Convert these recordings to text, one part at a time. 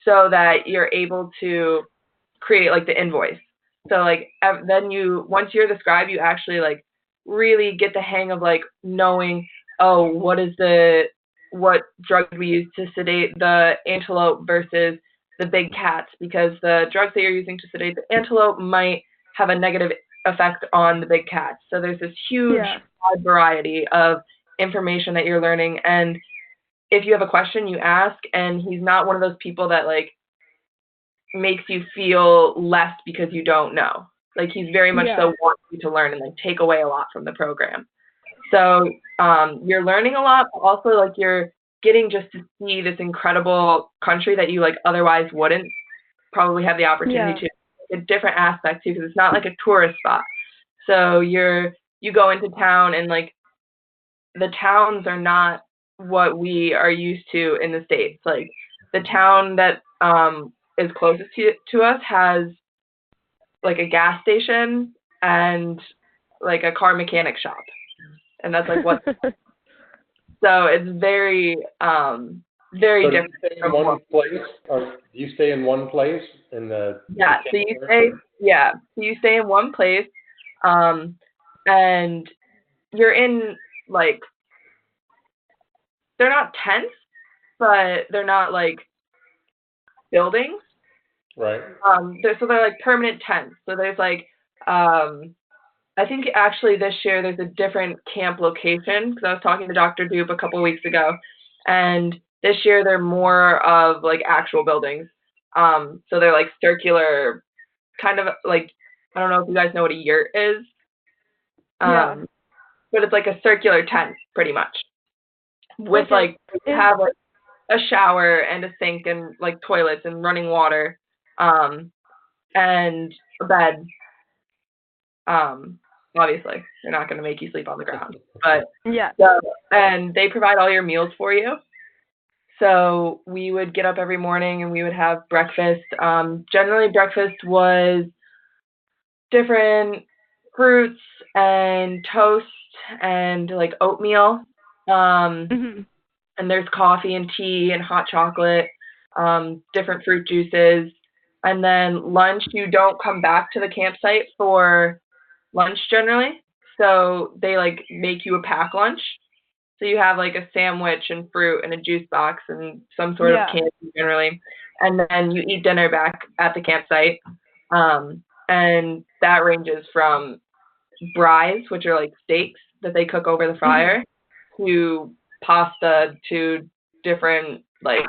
so that you're able to create like the invoice. So like then once you're the scribe, you actually like really get the hang of like knowing, oh, what drug we use to sedate the antelope versus the big cats, because the drugs that you're using to sedate the antelope might have a negative effect on the big cats. So there's this huge wide variety of information that you're learning, and if you have a question, you ask, and he's not one of those people that like makes you feel less because you don't know. Like he's very much so wants you to learn and like take away a lot from the program. So you're learning a lot, but also like you're getting just to see this incredible country that you like otherwise wouldn't probably have the opportunity to. A different aspect too, because it's not like a tourist spot. So you go into town, and like the towns are not what we are used to in the States. Like the town that is closest to us has like a gas station and like a car mechanic shop, and that's like what. So it's very very different. Do you stay in one place, or do you stay in one place in the? So you stay in one place, and you're in like, they're not tents, but they're not like buildings. Right. So they're like permanent tents. So there's like, I think actually this year there's a different camp location, because I was talking to Dr. Dupe a couple of weeks ago, and this year they're more of like actual buildings. So they're like circular, kind of like, I don't know if you guys know what a yurt is. But it's like a circular tent pretty much, with like have like a shower and a sink and like toilets and running water, and a bed. Obviously they're not going to make you sleep on the ground, but and they provide all your meals for you. So we would get up every morning and we would have breakfast. Generally breakfast was different fruits and toast and like oatmeal. And there's coffee and tea and hot chocolate, different fruit juices. And then lunch, you don't come back to the campsite for lunch generally. So they like make you a pack lunch. So you have like a sandwich and fruit and a juice box and some sort of candy generally. And then you eat dinner back at the campsite. And that ranges from braais, which are like steaks that they cook over the fire, to pasta, to different like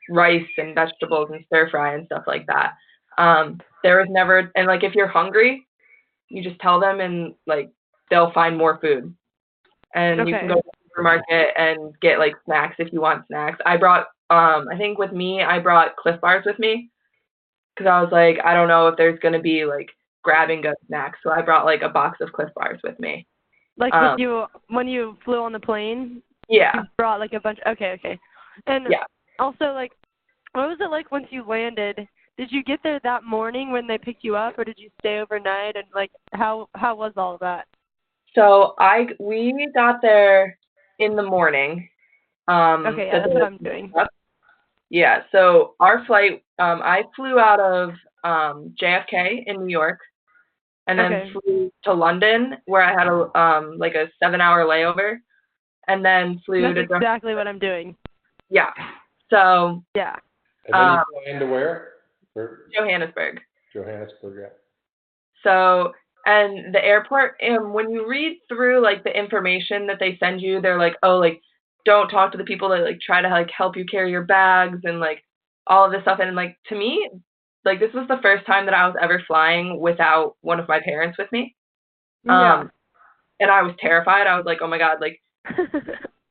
rice and vegetables and stir fry and stuff like that. There was never, and like if you're hungry, you just tell them and like they'll find more food. And you can go to the supermarket and get like snacks if you want snacks. I brought, I think with me, I brought Cliff Bars with me, because I was like, I don't know if there's going to be like grab and go snacks. So I brought like a box of Cliff Bars with me. Like with you, when you flew on the plane? Yeah. You brought like a bunch, okay. And also like, what was it like once you landed? Did you get there that morning when they picked you up, or did you stay overnight? And like, how was all of that? So we got there in the morning. That's what I'm doing. Yeah, so our flight, I flew out of JFK in New York, and then flew to London, where I had like a 7-hour layover, and then flew That's exactly what I'm doing. Yeah. So. Yeah. And then you fly into where? Johannesburg. Johannesburg, yeah. So. And the airport, when you read through like the information that they send you, they're like, oh, like don't talk to the people that like try to like help you carry your bags and like all of this stuff. And like to me, like this was the first time that I was ever flying without one of my parents with me. And I was terrified. I was like, oh my God, like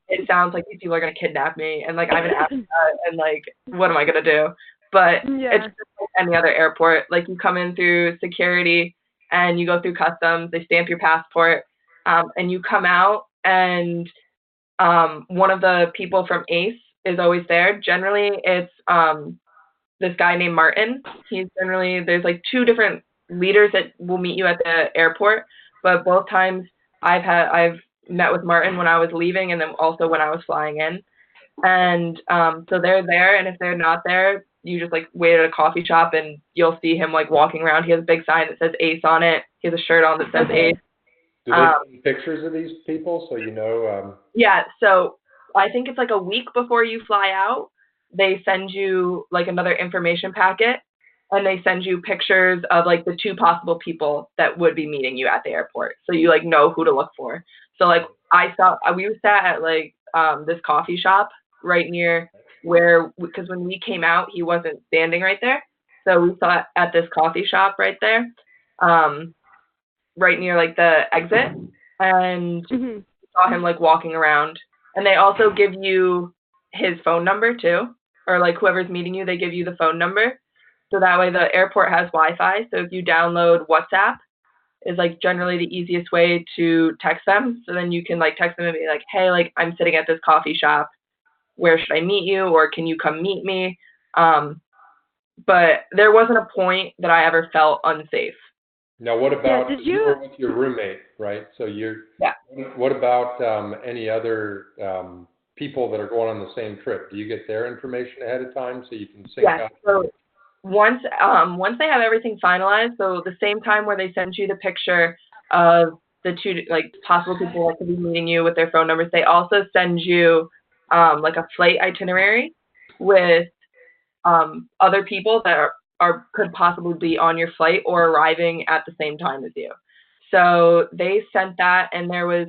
it sounds like these people are gonna kidnap me, and like I'm in Africa, and like what am I gonna do? But it's just like any other airport. Like you come in through security, and you go through customs, they stamp your passport, and you come out, and one of the people from ACE is always there. Generally, it's this guy named Martin. He's generally, there's like 2 different leaders that will meet you at the airport, but both times I've met with Martin when I was leaving, and then also when I was flying in. And so they're there, and if they're not there, you just like wait at a coffee shop and you'll see him like walking around. He has a big sign that says Ace on it. He has a shirt on that says Ace. Do they send pictures of these people so you know? Yeah, so I think it's like a week before you fly out, they send you like another information packet, and they send you pictures of like the two possible people that would be meeting you at the airport, so you like know who to look for. So like we sat at like this coffee shop right near where, because when we came out he wasn't standing right there, so we sat at this coffee shop right there, right near like the exit, and saw him like walking around. And they also give you his phone number too, or like whoever's meeting you, they give you the phone number. So that way the airport has Wi-Fi. So if you download WhatsApp, is like generally the easiest way to text them. So then you can like text them and be like, hey, like I'm sitting at this coffee shop. Where should I meet you? Or can you come meet me? But there wasn't a point that I ever felt unsafe. Now, what about you were with your roommate, right? So yeah. What about any other people that are going on the same trip? Do you get their information ahead of time so you can sync up? So once they have everything finalized, so the same time where they send you the picture of the two like possible people that could be meeting you with their phone numbers, they also send you like a flight itinerary with other people that could possibly be on your flight or arriving at the same time as you. So they sent that, and there was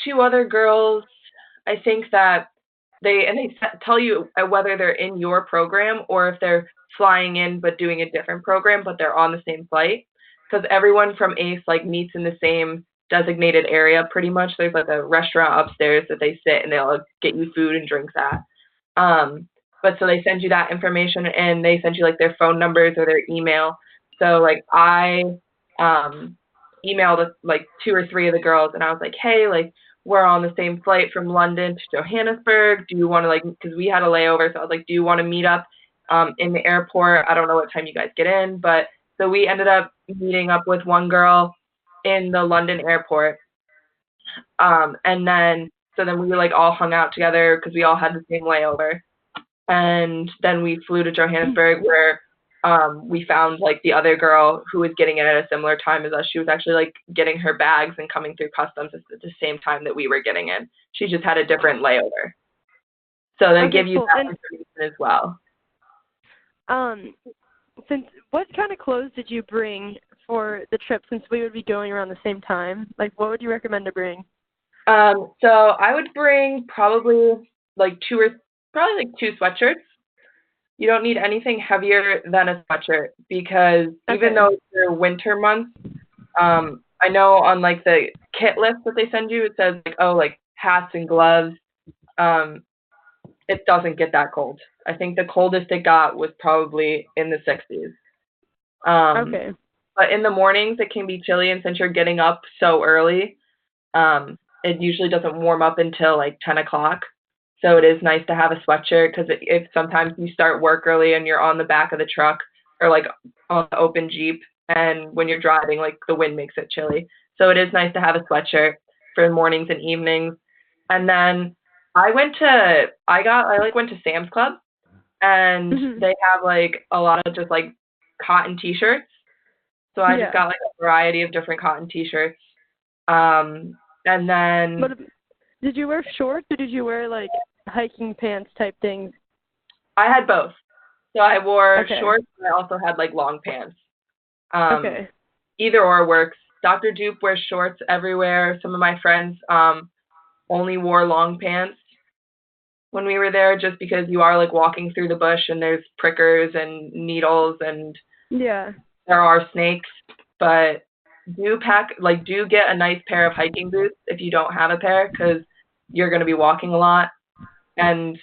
two other girls, I think, that they tell you whether they're in your program or if they're flying in but doing a different program, but they're on the same flight. Because everyone from ACE like meets in the same designated area pretty much. There's like a restaurant upstairs that they sit and they'll get you food and drinks at. But so they send you that information, and they send you like their phone numbers or their email. So like I emailed like two or three of the girls, and I was like, hey, like we're on the same flight from London to Johannesburg. Do you want to like, because we had a layover, so I was like, do you want to meet up in the airport? I don't know what time you guys get in, but so we ended up meeting up with one girl in the London airport. And then we like all hung out together because we all had the same layover. And then we flew to Johannesburg where we found like the other girl who was getting in at a similar time as us. She was actually like getting her bags and coming through customs at the same time that we were getting in. She just had a different layover. So they give you that information as well. Since what kind of clothes did you bring for the trip, since we would be going around the same time? Like, what would you recommend to bring? So I would bring probably like two sweatshirts. You don't need anything heavier than a sweatshirt because even though it's their winter months, I know on like the kit list that they send you, it says like, oh, like hats and gloves. It doesn't get that cold. I think the coldest it got was probably in the 60s. But in the mornings it can be chilly, and since you're getting up so early, it usually doesn't warm up until like 10 o'clock. So it is nice to have a sweatshirt because if sometimes you start work early and you're on the back of the truck or like on the open Jeep, and when you're driving, like the wind makes it chilly. So it is nice to have a sweatshirt for mornings and evenings. And then I went to Sam's Club, and they have like a lot of just like cotton t-shirts. So I just got like a variety of different cotton t-shirts. And then did you wear shorts or did you wear like hiking pants type things? I had both. So I wore shorts, and I also had like long pants. Either or works. Dr. Dupe wears shorts everywhere. Some of my friends only wore long pants when we were there, just because you are like walking through the bush and there's prickers and needles and there are snakes. But do get a nice pair of hiking boots if you don't have a pair, because you're going to be walking a lot. And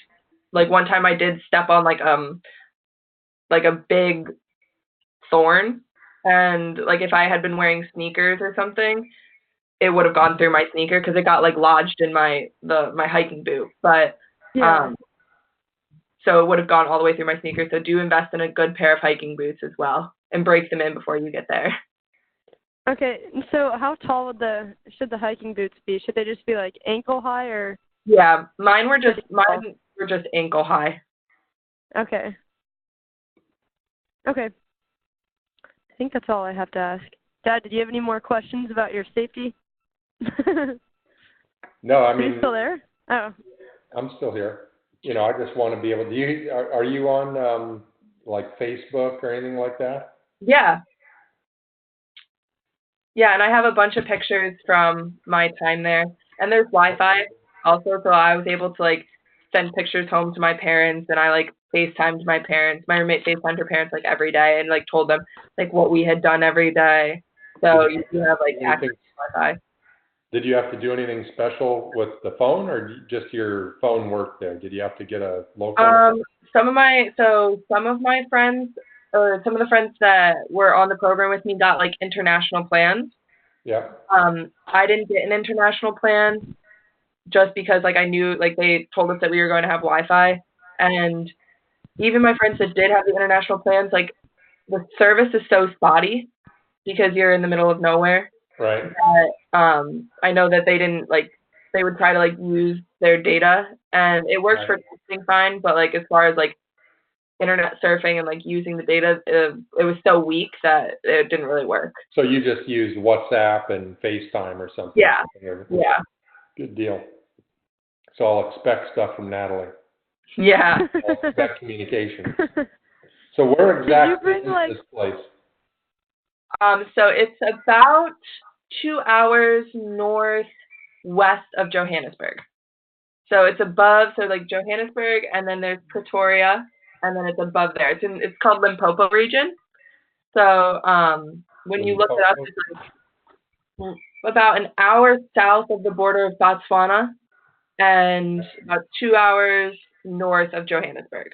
like one time I did step on like a big thorn, and like if I had been wearing sneakers or something, it would have gone through my sneaker because it got like lodged in my hiking boot. But so it would have gone all the way through my sneakers. So do invest in a good pair of hiking boots as well, and break them in before you get there. Okay, so how tall should the hiking boots be? Should they just be like ankle high or? Yeah, mine were just ankle high. Okay. Okay. I think that's all I have to ask. Dad, did you have any more questions about your safety? No, I Are you mean, still there? Oh. I'm still here. You know, I just want to be able. Are you on like Facebook or anything like that? Yeah. Yeah, and I have a bunch of pictures from my time there. And there's Wi-Fi also, so I was able to like send pictures home to my parents, and I like FaceTimed my parents. My roommate FaceTimed her parents like every day and like told them like what we had done every day. So you do have like access to Wi-Fi. Did you have to do anything special with the phone, or just your phone worked there? Did you have to get a local? Some of my friends, or some of the friends that were on the program with me, got like international plans. Yeah. I didn't get an international plan just because like I knew like they told us that we were going to have Wi-Fi, and even my friends that did have the international plans, like the service is so spotty because you're in the middle of nowhere. Right. That I know that they didn't like they would try to like use their data, and it worked for texting fine, but like as far as like internet surfing and like using the data, it was so weak that it didn't really work. So you just used WhatsApp and FaceTime or something? Yeah. Yeah. Good deal. So I'll expect stuff from Natalie. Yeah. I'll expect communication. So where exactly is this place? So it's about 2 hours northwest of Johannesburg. So it's above, so like Johannesburg, and then there's Pretoria, and then it's above there. It's called Limpopo region. So when you look it up, it's like about an hour south of the border of Botswana, and about 2 hours north of Johannesburg.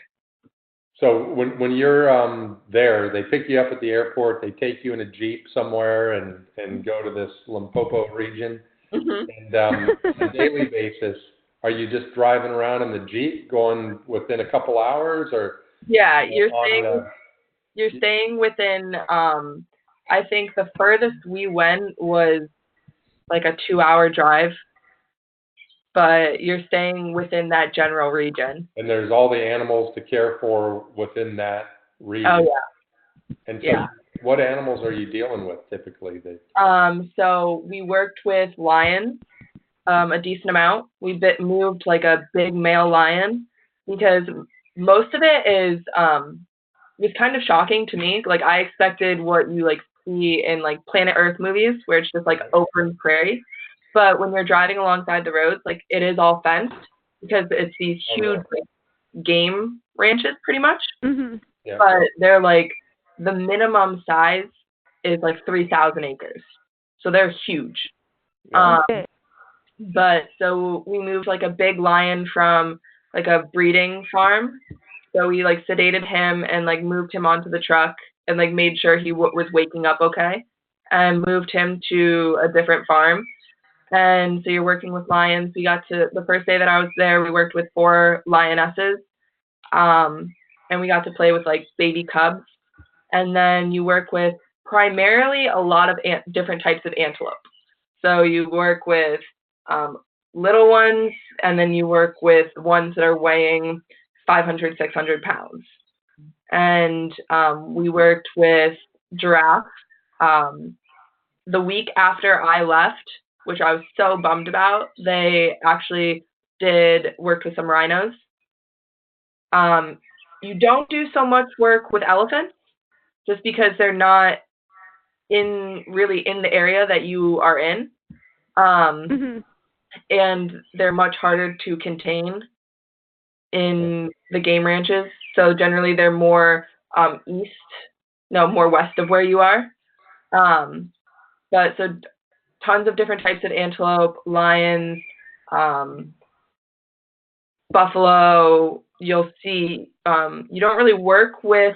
So when you're there, they pick you up at the airport, they take you in a Jeep somewhere and go to this Limpopo region. Mm-hmm. And on a daily basis, are you just driving around in the Jeep going within a couple hours, or? Yeah, you're staying within, I think the furthest we went was like a 2-hour drive, but you're staying within that general region. And there's all the animals to care for within that region. Oh yeah. And so what animals are you dealing with typically? So we worked with lions, a decent amount. We moved like a big male lion because most of it is, was kind of shocking to me. Like I expected what you like see in like Planet Earth movies where it's just like open prairie. But when you're driving alongside the roads, like it is all fenced because it's these huge like, game ranches pretty much. Mm-hmm. Yeah. But they're like the minimum size is like 3,000 acres. So they're huge. But so we moved like a big lion from like a breeding farm. So we like sedated him and like moved him onto the truck and like made sure he was waking up okay, and moved him to a different farm. And so you're working with lions. We got to the first day that I was there, we worked with 4 lionesses, and we got to play with like baby cubs. And then you work with primarily a lot of different types of antelope. So you work with little ones, and then you work with ones that are weighing 500, 600 pounds. And we worked with giraffes. The week after I left, which I was so bummed about, they actually work with some rhinos. You don't do so much work with elephants just because they're not really in the area that you are in. And they're much harder to contain in the game ranches. So generally they're more more west of where you are. But so tons of different types of antelope, lions, buffalo. You'll see, you don't really work with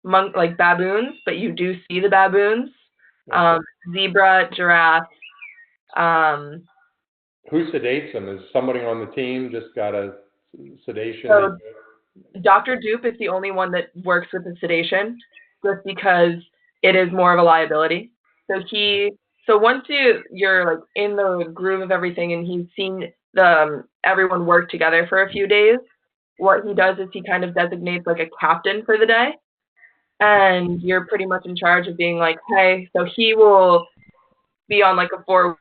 like baboons, but you do see the baboons, zebra, giraffe. Who sedates them? Is somebody on the team just got a sedation? So Dr. Dupe is the only one that works with the sedation, just because it is more of a liability. So once you're like in the groove of everything, and he's seen everyone work together for a few days, what he does is he kind of designates like a captain for the day, and you're pretty much in charge of being like, hey, so he will be on like a 4.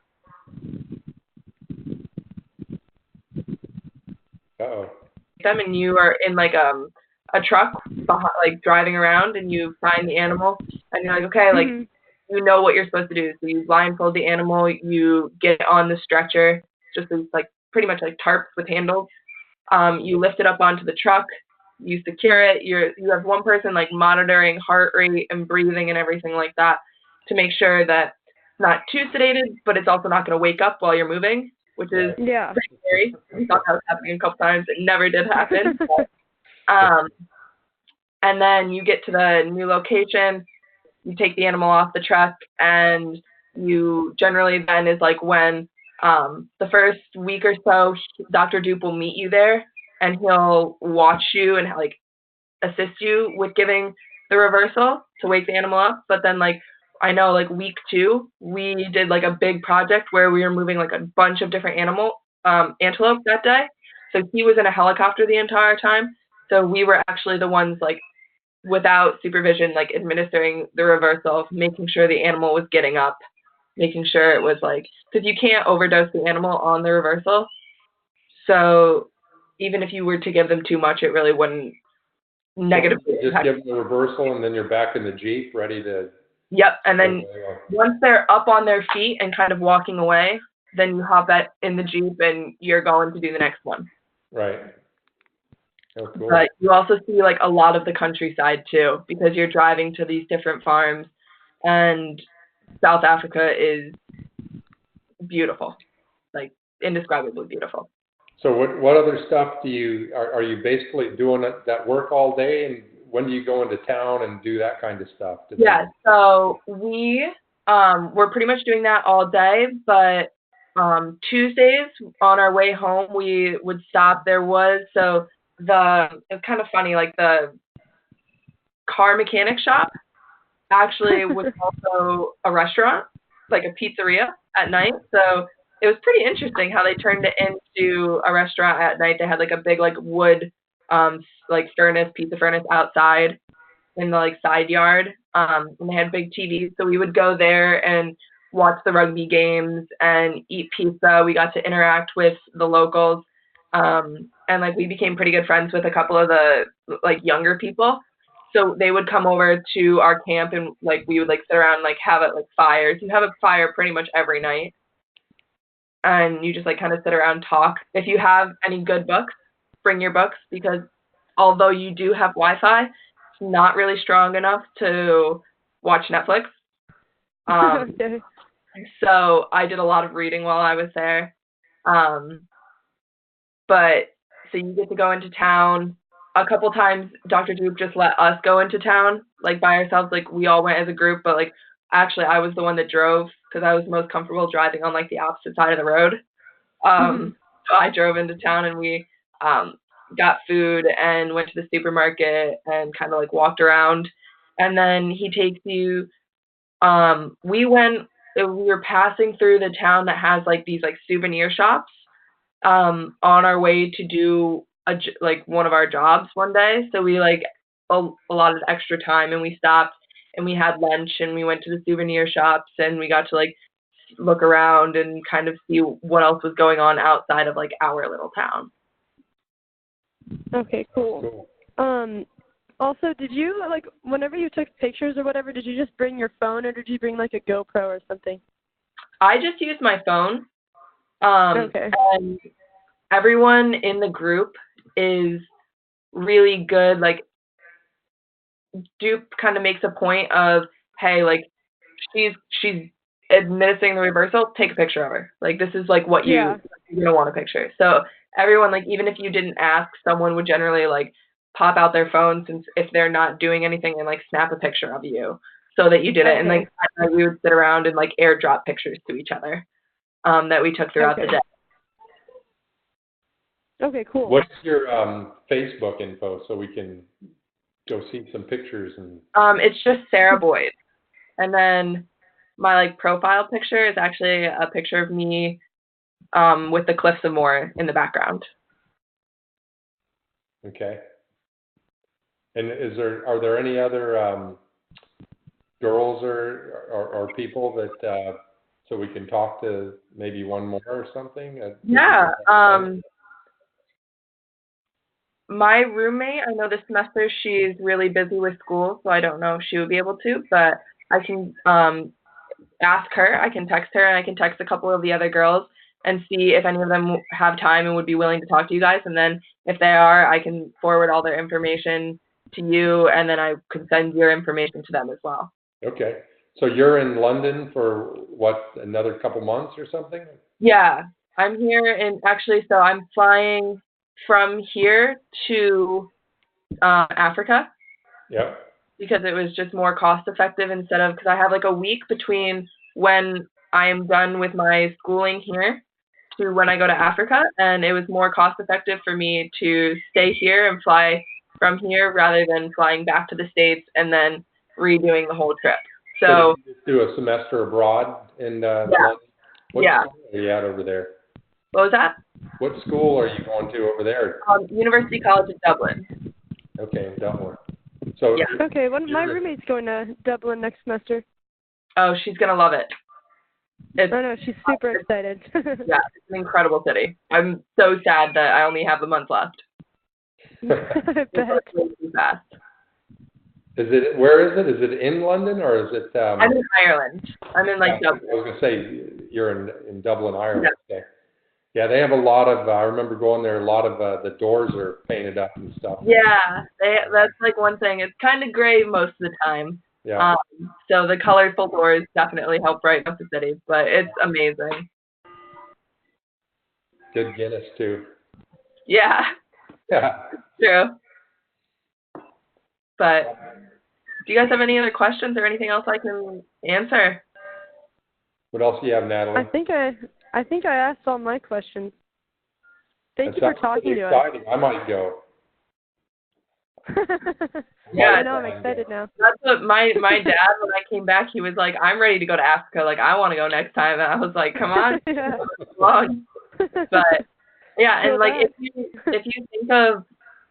Uh-oh. Them, and you are in like a truck behind, like driving around, and you find the animal, and you're like, okay, like you know what you're supposed to do. So you blindfold the animal, you get on the stretcher, just like pretty much like tarps with handles. You lift it up onto the truck, you secure it. You have one person like monitoring heart rate and breathing and everything like that to make sure that it's not too sedated, but it's also not going to wake up while you're moving, which is pretty scary. We thought that was happening a couple times. It never did happen. But, and then you get to the new location, you take the animal off the truck, and you generally then is like when the first week or so, Dr. Dupe will meet you there, and he'll watch you and like assist you with giving the reversal to wake the animal up. But then like I know like week 2, we did like a big project where we were moving like a bunch of different antelope that day. So he was in a helicopter the entire time. So we were actually the ones like without supervision, like administering the reversal, making sure the animal was getting up, making sure it was like, because you can't overdose the animal on the reversal. So even if you were to give them too much, it really wouldn't negatively just give them the reversal, and then you're back in the Jeep ready to. Yep. And then once they're up on their feet and kind of walking away, then you hop in the Jeep and you're going to do the next one. Right. Oh, cool. But you also see like a lot of the countryside too, because you're driving to these different farms, and South Africa is beautiful, like indescribably beautiful. So what other stuff do you, are you basically doing that work all day, and when do you go into town and do that kind of stuff? Yeah, so we're pretty much doing that all day, but Tuesdays on our way home we would stop. It's kind of funny, like the car mechanic shop actually was also a restaurant, like a pizzeria at night. So it was pretty interesting how they turned it into a restaurant at night. They had like a big like wood like pizza furnace outside in the like side yard. And they had big TVs. So we would go there and watch the rugby games and eat pizza. We got to interact with the locals. And like we became pretty good friends with a couple of the like younger people. So they would come over to our camp, and like we would like sit around and like have it like fires. You have a fire pretty much every night, and you just like kind of sit around and talk. If you have any good books, bring your books, because although you do have Wi-Fi, it's not really strong enough to watch Netflix. So I did a lot of reading while I was there. But so you get to go into town. A couple times Dr. Dupe just let us go into town, like by ourselves. Like we all went as a group, but like actually I was the one that drove because I was most comfortable driving on like the opposite side of the road. So I drove into town, and we got food and went to the supermarket and kind of like walked around. And then he takes you, we were passing through the town that has like these like souvenir shops on our way to do like one of our jobs one day. So we like allotted extra time, and we stopped and we had lunch, and we went to the souvenir shops, and we got to like look around and kind of see what else was going on outside of like our little town. Okay, cool. Also, did you like whenever you took pictures or whatever, did you just bring your phone, or did you bring like a GoPro or something? I just used my phone. Okay. And everyone in the group is really good. Like Dupe kind of makes a point of, hey, like she's administering the reversal, take a picture of her. Like this is like what you're gonna want a picture. So everyone, like even if you didn't ask, someone would generally like pop out their phone, since if they're not doing anything, and like snap a picture of you so that you did it. And like we would sit around and like airdrop pictures to each other that we took throughout the day. Okay, cool. What's your Facebook info so we can go see some pictures? And it's just Sarah Boyd, and then my like profile picture is actually a picture of me with the Cliffs of Moher in the background. Okay. And are there any other girls or people that so we can talk to maybe one more or something? Yeah. My roommate, I know this semester she's really busy with school, so I don't know if she would be able to, but I can ask her. I can text her, and I can text a couple of the other girls and see if any of them have time and would be willing to talk to you guys. And then if they are, I can forward all their information to you, and then I could send your information to them as well. Okay. So you're in London for what, another couple months or something? Yeah, I'm here so I'm flying from here to Africa. Yep. Because it was just more cost effective because I have like a week between when I am done with my schooling here to when I go to Africa, and it was more cost effective for me to stay here and fly from here rather than flying back to the States and then redoing the whole trip. So did you just do a semester abroad in yeah. London? What Yeah. school are you at over there? What was that? What school are you going to over there? University College of Dublin. Okay, in Dublin. So yeah. Okay, my roommate's going to Dublin next semester. Oh, she's gonna love it. I know, she's super excited. Yeah, it's an incredible city. I'm so sad that I only have a month left. I bet. Too fast. Where is it? Is it in London or is it? I'm in Ireland. I'm in Dublin. I was gonna say you're in Dublin, Ireland. Yeah. Okay. Yeah, they have a lot of. I remember going there. A lot of the doors are painted up and stuff. Yeah, that's like one thing. It's kind of gray most of the time. Yeah. So the colorful doors definitely help brighten up the city, but it's amazing. Good Guinness too. Yeah. Yeah. True. But do you guys have any other questions or anything else I can answer? What else do you have, Natalie? I think I asked all my questions. Thank you for talking to exciting. I might go. Yeah, I know, I'm excited now. That's what my dad, when I came back, he was like, I'm ready to go to Africa. Like, I want to go next time. And I was like, come on. Yeah. But yeah, and like if you think of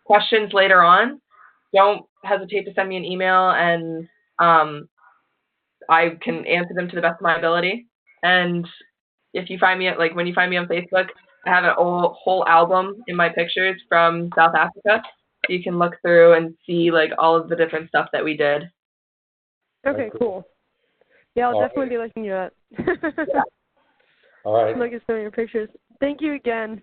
questions later on, don't hesitate to send me an email, and I can answer them to the best of my ability. And if you find me when you find me on Facebook, I have a whole album in my pictures from South Africa. So you can look through and see like all of the different stuff that we did. Okay, cool. Yeah, I'll definitely be looking you up. Yeah. All right. Look at some of your pictures. Thank you again.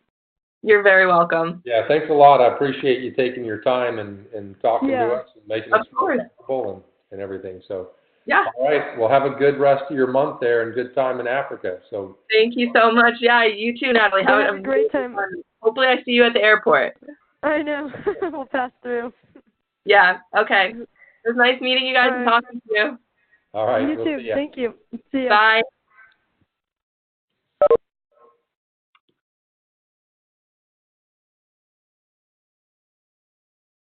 You're very welcome. Yeah, thanks a lot. I appreciate you taking your time and talking to us and making us comfortable and everything. So yeah. All right. Well, have a good rest of your month there and good time in Africa. So thank you so much. Yeah, you too, Natalie. Have a great time. Hopefully I see you at the airport. I know. We'll pass through. Yeah, okay. It was nice meeting you guys and talking to you. All right. You too. Thank you. See ya. Bye.